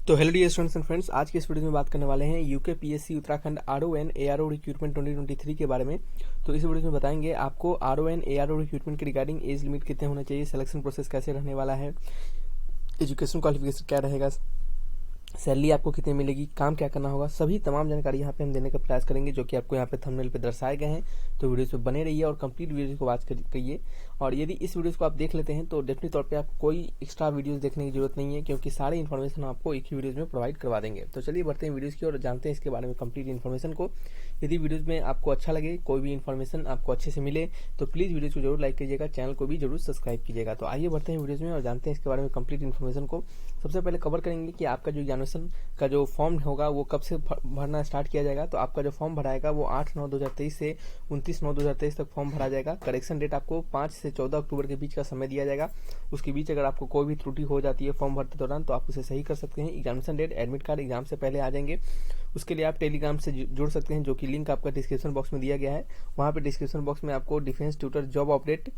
तो hello dear students and friends, आज के इस वीडियो में बात करने वाले हैं UK PSC Uttarakhand RO ARO recruitment 2023 के बारे में। तो इस वीडियो में बताएंगे आपको आरओएन एआरओ रिक्रूटमेंट के रिगार्डिंग एज लिमिट कितने होना चाहिए, सिलेक्शन प्रोसेस कैसे रहने वाला है, एजुकेशन क्वालिफिकेशन क्या रहेगा, सैलरी आपको कितनी मिलेगी, काम क्या करना होगा, सभी तमाम जानकारी यहाँ पे हम देने का प्रयास करेंगे जो कि आपको यहाँ पे थंबनेल पे दर्शाए गए हैं। तो वीडियो पे बने रहिए और कंप्लीट वीडियो को वॉच करिए। और यदि इस वीडियो को आप देख लेते हैं तो डेफिनेटली तौर पे आपको कोई एक्स्ट्रा वीडियोस देखने की जरूरत नहीं है, क्योंकि सारी इन्फॉर्मेशन आपको एक ही वीडियोज में प्रोवाइड करवा देंगे। तो चलिए बढ़ते हैं वीडियोज की और जानते हैं इसके बारे में कंप्लीट इन्फॉर्मेशन को। यदि वीडियोज में आपको अच्छा लगे, कोई भी इन्फॉर्मेशन आपको अच्छे से मिले, तो प्लीज वीडियो को जरूर लाइक कीजिएगा, चैनल को भी जरूर सब्सक्राइब कीजिएगा। तो आइए बढ़ते हैं वीडियोज में और जानते हैं इसके बारे में कंप्लीट इन्फॉर्मेशन को। सबसे पहले कवर करेंगे कि आपका जो एग्जामिनेशन का जो फॉर्म होगा वो कब से भरना स्टार्ट किया जाएगा। तो आपका जो फॉर्म भराएगा वो 8/9/2023 से 29/9/2023 तक फॉर्म भरा जाएगा। करेक्शन डेट आपको 5 से 14 अक्टूबर के बीच का समय दिया जाएगा। उसके बीच अगर आपको कोई भी त्रुटि हो जाती है फॉर्म भरते दौरान तो आप उसे सही कर सकते हैं। Examination date, admit card exam से पहले आ जाएंगे। उसके लिए आप टेलीग्राम से जुड़ सकते हैं, जो कि लिंक आपका डिस्क्रिप्शन बॉक्स में दिया गया है। वहाँ पे डिस्क्रिप्शन बॉक्स में आपको डिफेंस ट्यूटर जॉब अपडेट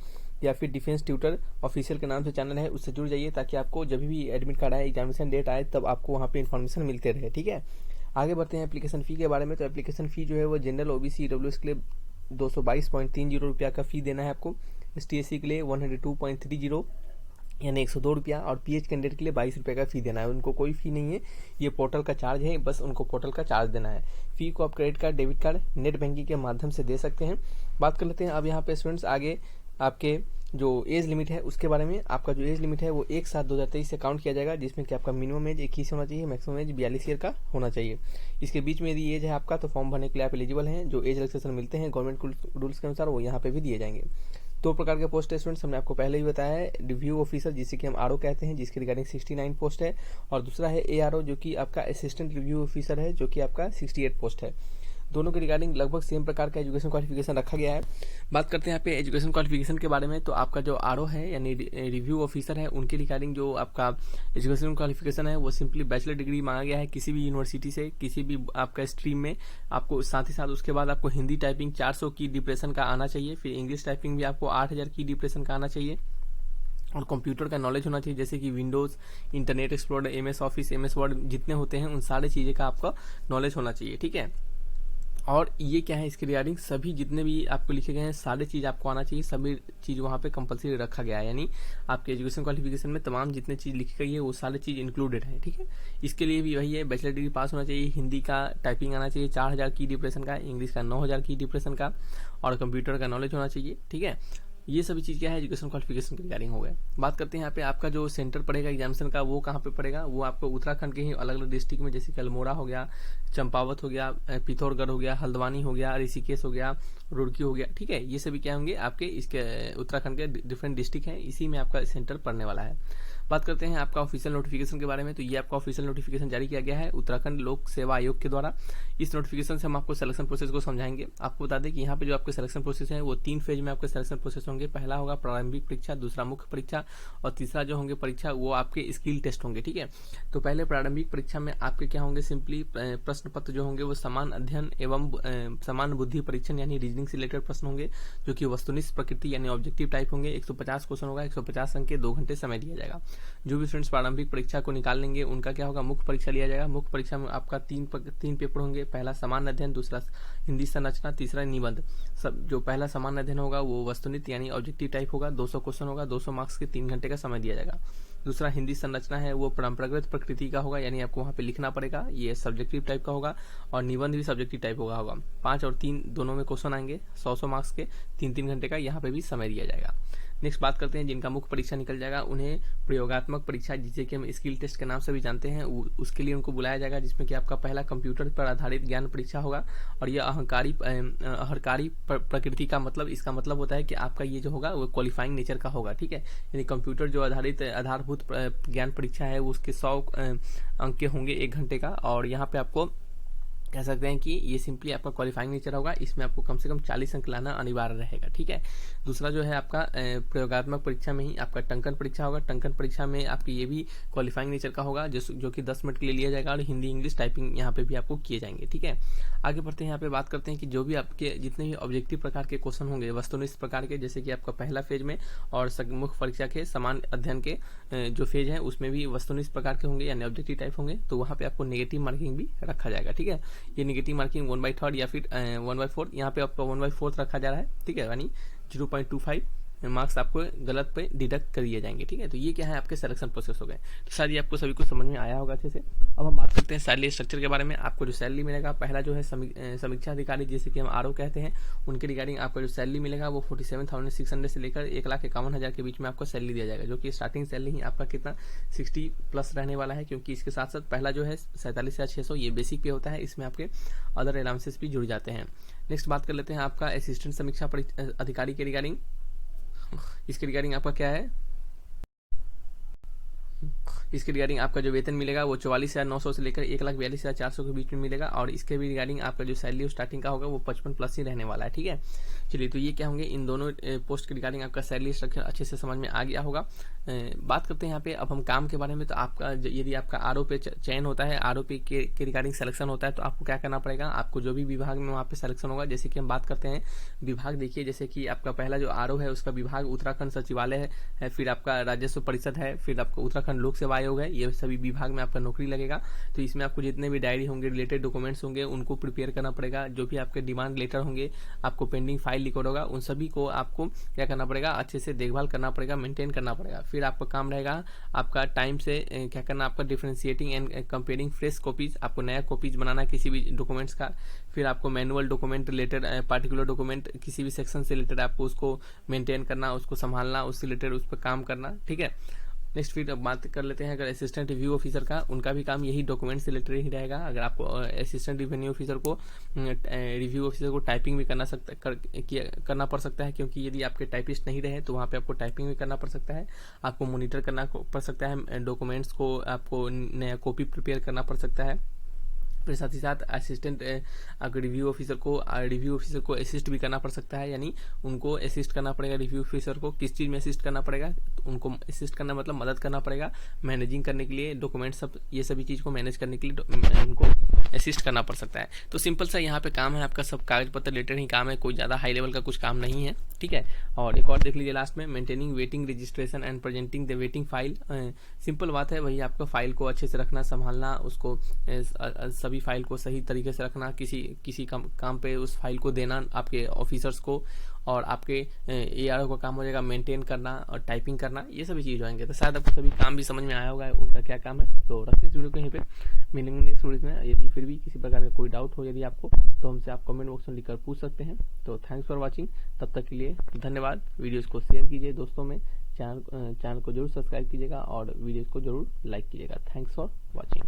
या फिर डिफेंस ट्यूटर ऑफिशियल के नाम से चैनल है, उससे जुड़ जाइए ताकि आपको जब भी एडमिट कार्ड आए, एग्जामिनेशन डेट आए, तब आपको वहाँ पे इन्फॉर्मेशन मिलते रहे। ठीक है, आगे बढ़ते हैं एप्लीकेशन फ़ी के बारे में। तो एप्लीकेशन फ़ी जो है वो जनरल ओबीसी ईडब्ल्यूएस के लिए 222.30 रुपया का फ़ी देना है आपको। एसटीएससी के लिए 102.30 यानी 102 रुपया, और पीएच कैंडिडेट के लिए 22 रुपये का फ़ी देना है। उनको कोई फ़ी नहीं है, ये पोर्टल का चार्ज है, बस उनको पोर्टल का चार्ज देना है। फ़ी को आप credit card, debit card, net banking के माध्यम से दे सकते हैं। बात कर लेते हैं अब यहाँ पे स्टूडेंट्स आगे आपके जो एज लिमिट है उसके बारे में। आपका जो एज लिमिट है वो 1/7/2023 से काउंट किया जाएगा, जिसमें कि आपका मिनिमम एज 21 होना चाहिए, मैक्सिमम एज 42 ईयर का होना चाहिए। इसके बीच में यदि एज है आपका तो फॉर्म भरने के लिए आप एलिजिबल हैं। जो एज रिलैक्सेशन मिलते हैं गवर्नमेंट रूल्स के अनुसार वो यहाँ पे भी दिए जाएंगे। दो प्रकार के पोस्ट है स्टूडेंट्स, हमने आपको पहले ही बताया है। रिव्यू ऑफिसर जिसे कि हम आरओ कहते हैं, जिसके रिगार्डिंग 69 पोस्ट है, और दूसरा है एआरओ जो कि आपका असिस्टेंट रिव्यू ऑफिसर है, जो कि आपका 68 पोस्ट है। दोनों के रिगार्डिंग लगभग सेम प्रकार का एजुकेशन क्वालिफिकेशन रखा गया है। बात करते हैं यहाँ पे एजुकेशन क्वालिफिकेशन के बारे में। तो आपका जो आरओ है यानी रिव्यू ऑफिसर है, उनके रिगार्डिंग जो आपका एजुकेशन क्वालिफिकेशन है वो सिंपली बैचलर डिग्री मांगा गया है किसी भी यूनिवर्सिटी से, किसी भी आपका स्ट्रीम में। आपको साथ ही साथ उसके बाद आपको हिंदी टाइपिंग 400 की डिप्रेशन का आना चाहिए, फिर इंग्लिश टाइपिंग भी आपको 8000 की डिप्रेशन का आना चाहिए, और कंप्यूटर का नॉलेज होना चाहिए, जैसे कि Windows, internet explorer, MS office, MS word जितने होते हैं उन सारे चीज़ें का आपका नॉलेज होना चाहिए। ठीक है, और ये क्या है, इसके रिगार्डिंग सभी जितने भी आपको लिखे गए हैं सारे चीज़ आपको आना चाहिए, सभी चीज़ वहाँ पे कंपलसरी रखा गया है। यानी आपके एजुकेशन क्वालिफिकेशन में तमाम जितने चीज़ लिखी गई है वो सारे चीज़ इंक्लूडेड है। ठीक है, इसके लिए भी वही है, बैचलर डिग्री पास होना चाहिए, हिंदी का टाइपिंग आना चाहिए 4000 की डिप्रेशन का, इंग्लिश का 9000 की डिप्रेशन का, और कंप्यूटर का नॉलेज होना चाहिए। ठीक है, ये सभी चीज़ क्या है, एजुकेशन क्वालिफिकेशन के रिगार्डिंग हो गया। बात करते हैं यहाँ पे आपका जो सेंटर पड़ेगा एग्जामिनेशन का, वो कहाँ पे पड़ेगा, वो आपको उत्तराखंड के ही अलग अलग डिस्ट्रिक्ट में, जैसे कि अल्मोड़ा हो गया, चंपावत हो गया, पिथौरगढ़ हो गया, हल्द्वानी हो गया, ऋषिकेश हो गया, रुड़की हो गया। ठीक है, ये सभी क्या होंगे आपके इसके उत्तराखंड के डिफरेंट डिस्ट्रिक्ट हैं, इसी में आपका सेंटर पड़ने वाला है। बात करते हैं आपका ऑफिशियल नोटिफिकेशन के बारे में। तो ये आपका ऑफिशियल नोटिफिकेशन जारी किया गया है उत्तराखंड लोक सेवा आयोग के द्वारा। इस नोटिफिकेशन से हम आपको सिलेक्शन प्रोसेस को समझाएंगे। आपको बता दें कि यहाँ पे जो आपके सिलेक्शन प्रोसेस है वो 3 फेज में आपके सिलेक्शन प्रोसेस होंगे। पहला होगा प्रारंभिक परीक्षा, दूसरा मुख्य परीक्षा, और तीसरा जो होंगे परीक्षा वो आपके स्किल टेस्ट होंगे। ठीक है, तो पहले प्रारंभिक परीक्षा में आपके क्या होंगे, सिंपली प्रश्न पत्र जो होंगे वो समान अध्ययन एवं समान बुद्धि परीक्षण यानी रीजनिंग से रिलेटेड प्रश्न होंगे, जो कि वस्तुनिष्ठ प्रकृति यानी ऑब्जेक्टिव टाइप होंगे। 150 क्वेश्चन होगा, 150 अंक के 2 घंटे समय दिया जाएगा। जो भी स्टूडेंट्स प्रारंभिक परीक्षा को निकाल लेंगे उनका क्या होगा, मुख्य परीक्षा लिया जाएगा। मुख्य परीक्षा में आपका तीन पेपर होंगे, पहला सामान्य अध्ययन, दूसरा हिंदी संरचना, तीसरा निबंध। सब जो पहला सामान्य अध्ययन होगा वो वस्तुनिष्ठ यानी ऑब्जेक्टिव टाइप होगा, 200 क्वेश्चन होगा, 200 मार्क्स के 3 घंटे का समय दिया जाएगा। दूसरा हिंदी संरचना है वो परंपरागत प्रकृति का होगा, यानी आपको वहाँ पे लिखना पड़ेगा, ये सब्जेक्टिव टाइप का होगा, और निबंध भी सब्जेक्टिव टाइप होगा। 5 और 3 दोनों में क्वेश्चन आएंगे, 100 मार्क्स के, 3 घंटे का यहाँ पे भी समय दिया जाएगा। नेक्स्ट बात करते हैं जिनका मुख्य परीक्षा निकल जाएगा उन्हें प्रयोगात्मक परीक्षा जिसे कि हम स्किल टेस्ट के नाम से भी जानते हैं उसके लिए उनको बुलाया जाएगा, जिसमें कि आपका पहला कंप्यूटर पर आधारित ज्ञान परीक्षा होगा। और यह अहंकारी प्रकृति का मतलब, इसका मतलब होता है कि आपका ये जो होगा वो क्वालिफाइंग नेचर का होगा। ठीक है, यानी कंप्यूटर जो आधारभूत ज्ञान परीक्षा है वो उसके 100 अंक के होंगे 1 घंटे का, और यहाँ पे आपको कह सकते हैं कि ये सिंपली आपका क्वालिफाइंग नेचर होगा। इसमें आपको कम से कम 40 अंक लाना अनिवार्य रहेगा, ठीक है। दूसरा जो है आपका प्रयोगात्मक परीक्षा में ही आपका टंकन परीक्षा होगा। टंकन परीक्षा में आपकी ये भी क्वालिफाइंग नेचर का होगा, जो कि 10 मिनट के लिए लिया जाएगा और हिंदी इंग्लिश टाइपिंग यहाँ पे भी आपको किए जाएंगे, ठीक है। आगे बढ़ते हैं, यहाँ पे बात करते हैं कि जो भी आपके जितने भी ऑब्जेक्टिव प्रकार के क्वेश्चन होंगे वस्तुनिष्ठ प्रकार के, जैसे कि आपका पहला फेज में और मुख्य परीक्षा के समान अध्ययन के जो फेज है उसमें भी वस्तुनिष्ठ प्रकार के होंगे यानी ऑब्जेक्टिव टाइप होंगे, तो वहाँ पे आपको नेगेटिव मार्किंग भी रखा जाएगा, ठीक है। ये नेगेटिव मार्किंग 1/3 या फिर 1/4, यहाँ पे आपका 1/4 रखा जा रहा है, ठीक है, यानी 0.25 मार्क्स आपको गलत पे डिडक्ट कर दिए जाएंगे, ठीक है। तो ये क्या है आपके सिलेक्शन प्रोसेस हो गए। तो शायद ये आपको सभी कुछ समझ में आया होगा अच्छे से। अब हम बात करते हैं सैलरी स्ट्रक्चर के बारे में। आपको जो सैलरी मिलेगा, पहला जो है समीक्षा अधिकारी जिसे कि हम आरओ कहते हैं, उनके रिगार्डिंग आपका जो सैलरी मिलेगा वो 47,600 से लेकर 1,51,000 के बीच में आपको सैलरी दिया जाएगा, जो कि स्टार्टिंग सैलरी ही आपका कितना 60 प्लस रहने वाला है, क्योंकि इसके साथ साथ पहला जो है 47,600 ये बेसिक पे होता है, इसमें आपके अदर अलाउंसेस भी जुड़ जाते हैं। नेक्स्ट बात कर लेते हैं आपका असिस्टेंट समीक्षा अधिकारी के रिगार्डिंग। इसके रिगार्डिंग आपका क्या है, इसके रिगार्डिंग आपका जो वेतन मिलेगा वो 44,900 से लेकर 1,42,400 के बीच में मिलेगा, और इसके भी रिगार्डिंग आपका जो सैलरी स्टार्टिंग का होगा वो 55 प्लस ही रहने वाला है, ठीक है। चलिए, तो ये क्या होंगे, इन दोनों पोस्ट के रिगार्डिंग आपका सैलरी स्ट्रक्चर अच्छे से समझ में आ गया होगा। बात करते हैं यहाँ पे अब हम काम के बारे में। तो आपका यदि आपका आरओ पे चयन होता है, आरओ पे के रिगार्डिंग सिलेक्शन होता है, तो आपको क्या करना पड़ेगा, आपको जो भी विभाग में वहाँ पे सिलेक्शन होगा, जैसे कि हम बात करते हैं विभाग, देखिए जैसे कि आपका पहला जो आरओ है उसका विभाग उत्तराखंड सचिवालय है, फिर आपका राजस्व परिषद है, फिर आपका उत्तराखंड लोक सेवा आयोग है, ये सभी विभाग में आपका नौकरी लगेगा। तो इसमें आपको जितने भी डायरी होंगे, रिलेटेड डॉक्यूमेंट्स होंगे, उनको प्रिपेयर करना पड़ेगा। जो भी आपके डिमांड लेटर होंगे, आपको पेंडिंग फाइल रिकॉर्ड होगा, उन सभी को आपको क्या करना पड़ेगा, अच्छे से देखभाल करना पड़ेगा, मेंटेन करना पड़ेगा। फिर आपका काम रहेगा आपका टाइम से क्या करना, आपका differentiating and comparing fresh copies, आपको नया कॉपीज बनाना किसी भी डॉक्यूमेंट्स का। फिर आपको manual document related particular document किसी भी सेक्शन से रिलेटेड आपको उसको मेंटेन करना, उसको संभालना, उससे रिलेटेड उस पर काम करना, ठीक है। नेक्स्ट फिर अब बात कर लेते हैं अगर असिस्टेंट रिव्यू ऑफिसर का, उनका भी काम यही डॉक्यूमेंट से रिलेटेड ही रहेगा। अगर आपको असिस्टेंट रिव्यू ऑफिसर को टाइपिंग भी करना पड़ सकता है, क्योंकि यदि आपके टाइपिस्ट नहीं रहे तो वहाँ पे आपको टाइपिंग भी करना पड़ सकता है, आपको मॉनिटर करना पड़ सकता है डॉक्यूमेंट्स को, आपको नया कॉपी प्रिपेयर करना पड़ सकता है। फिर साथ ही साथ असिस्टेंट रिव्यू ऑफिसर को असिस्ट भी करना पड़ सकता है, यानी उनको असिस्ट करना पड़ेगा। रिव्यू ऑफिसर को किस चीज़ में असिस्ट करना पड़ेगा, तो उनको असिस्ट करना मतलब मदद करना पड़ेगा मैनेजिंग करने के लिए, डॉक्यूमेंट सब ये सभी चीज़ को मैनेज करने के लिए उनको असिस्ट करना पड़ सकता है। तो सिंपल सा यहाँ पे काम है आपका, सब कागज पत्र रिलेटेड ही काम है, कोई ज़्यादा हाई लेवल का कुछ काम नहीं है, ठीक है। और एक और देख लीजिए लास्ट में, maintaining waiting registration and presenting the waiting file. Simple बात है, वही आपका फाइल को अच्छे से रखना, संभालना, उसको सभी फाइल को सही तरीके से रखना, किसी काम पे उस फाइल को देना आपके ऑफिसर्स को, और आपके एआरओ का काम हो जाएगा मेंटेन करना और टाइपिंग करना, ये सभी चीज़ होंगे। तो शायद आपको सभी काम भी समझ में आया होगा उनका क्या काम है। तो रखते हैं इस वीडियो को यहीं पे, मिलेंगे नेक्स्ट वीडियो में। यदि फिर भी किसी प्रकार का कोई डाउट हो यदि आपको, तो हमसे आप कमेंट बॉक्स में लिखकर पूछ सकते हैं। तो थैंक्स फॉर वॉचिंग, तब तक के लिए धन्यवाद। वीडियोज़ को शेयर कीजिए दोस्तों में, चैनल को जरूर सब्सक्राइब कीजिएगा और वीडियोज़ को जरूर लाइक कीजिएगा। Thanks for watching.